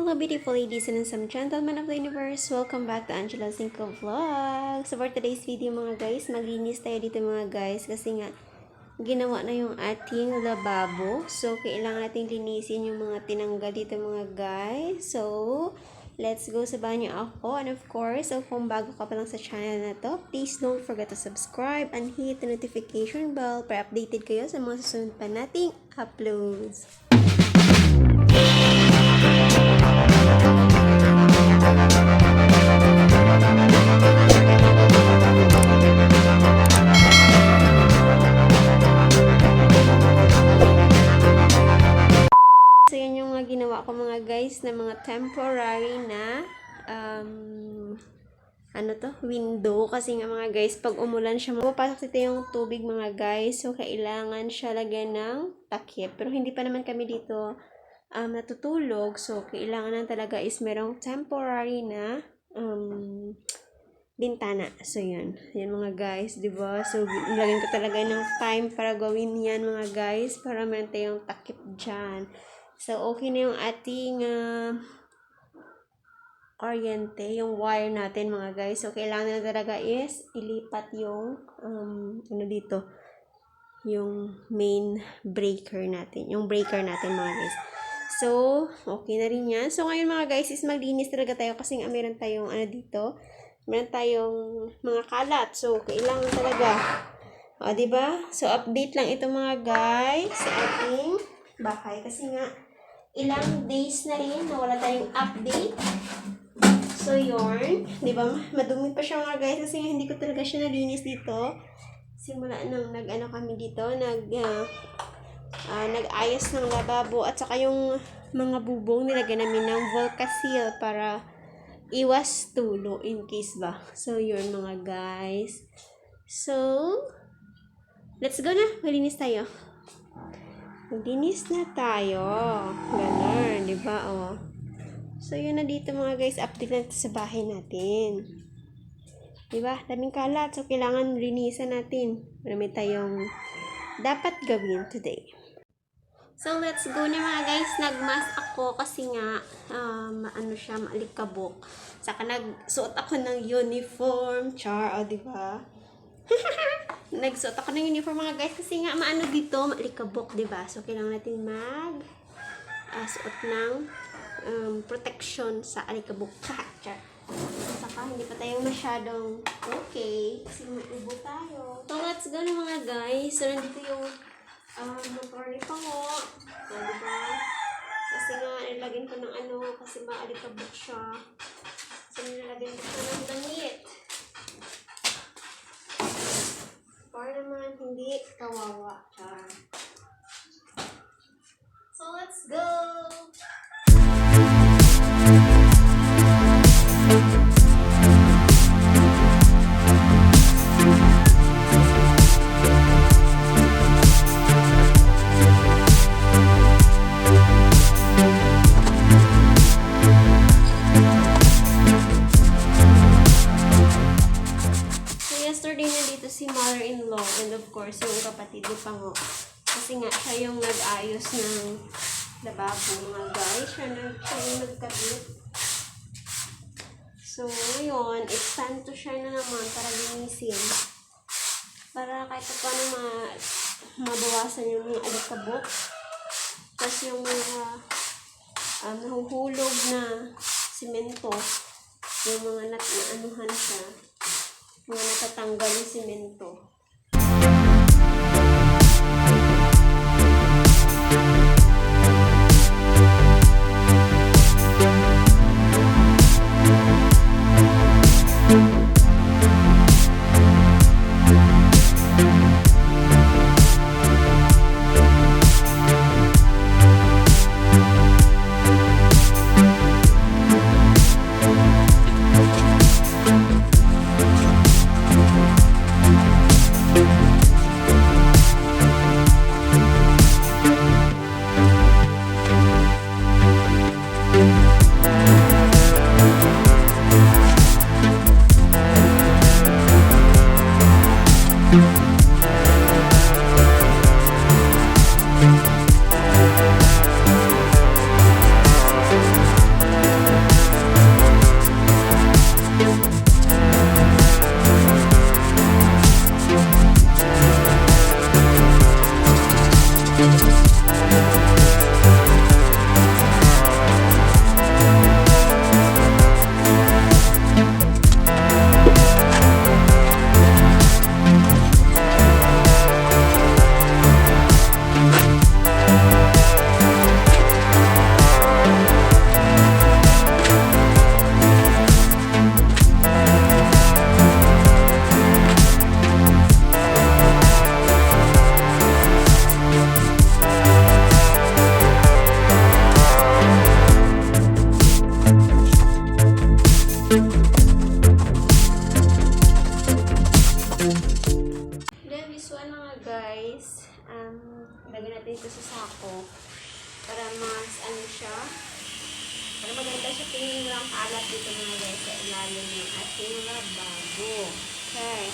Hello beautiful ladies and some gentlemen of the universe. Welcome back to Angela Cinco Vlog. So for today's video mga guys, maglinis tayo dito mga guys kasi nga ginawa na yung ating lababo. So kailangan nating linisin yung mga tinanggal dito mga guys. So let's go, sabahan niyo ako. And of course, so kung bago ka pa lang sa channel na to, please don't forget to subscribe and hit the notification bell para updated kayo sa mga susunod pa nating uploads. So yan yung ginawa ko mga guys na mga temporary na window kasi nga mga guys pag umulan siya mapapasok dito yung tubig mga guys, so kailangan siya lagyan ng takip, pero hindi pa naman kami dito natutulog, so kailangan lang talaga is merong temporary na bintana. So yun mga guys, diba? So nilagyan ko talaga ng time para gawin yan mga guys, para meron tayong takip dyan. So okay na yung ating kuryente, yung wire natin mga guys. So kailangan na talaga is ilipat yung dito, yung main breaker natin, yung breaker natin mga guys. So okay na rin yan. So ngayon mga guys is maglinis talaga tayo kasi nga meron tayong dito, meron tayong mga kalat. So kailangan talaga, diba? So update lang ito mga guys sa ating bahay kasi nga ilang days na rin na wala tayong update. So yun, di ba? Madumi pa siya mga guys kasi hindi ko talaga siya nalinis dito. Simula nang kami dito, nag-ayos ng lababo at saka yung mga bubong nilagyan namin ng Volcasil para iwas tulo in case ba. So yun mga guys. So let's go na, malinis tayo. Maglinis na tayo. Ganun, di ba? Oh. So, yun na dito mga guys. Update natin sa bahay natin. Di ba? Daming kalat. So, kailangan linisan natin. Marami tayong dapat gawin today. So, let's go na mga guys. Nagmask ako kasi nga, maalikabok. Saka nagsuot ako ng uniform. Char, di ba? Nagsuot ako ng uniform mga guys kasi nga dito, maalikabok, di ba? So, kailangan natin suot ng protection sa alikabok. Saka hindi pa tayo masyadong okay kasi maubo tayo. So let's go na mga guys. So nandito yung motor ni Pango. Diba? Kasi nga nilagyan ko ng kasi maalikabok siya. So nilagyan ko siya ng damit para naman hindi kawawa. So let's go! Yesterday nandito si mother-in-law and of course yung kapatid ni Pango. Kasi nga siya yung nag-ayos ng lababo mga guys. Siya yung nagkabit. So ngayon, it's time to share na naman para linisin. Para kahit paano mabawasan yung mga alikabok. Tapos yung mga nahuhulog na simento. Yung mga anuhan siya. Mga natatanggal yung simento. lagyan natin ito sa sako para mas ano siya, para maganda siya tingin, walang kalat dito mga guys sa ilalim ng ating mga bago. Okay.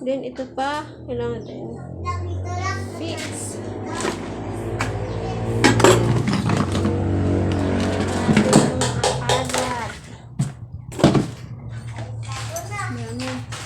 Then, ito pa, kailangan natin fix. Alat. Marami.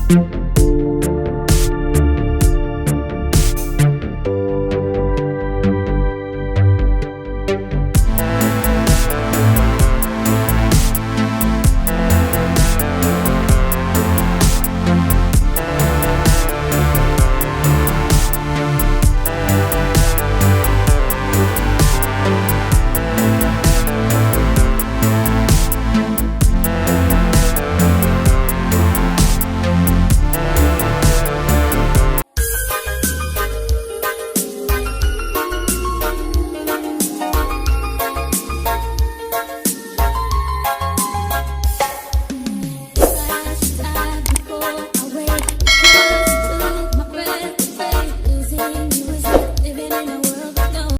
guys.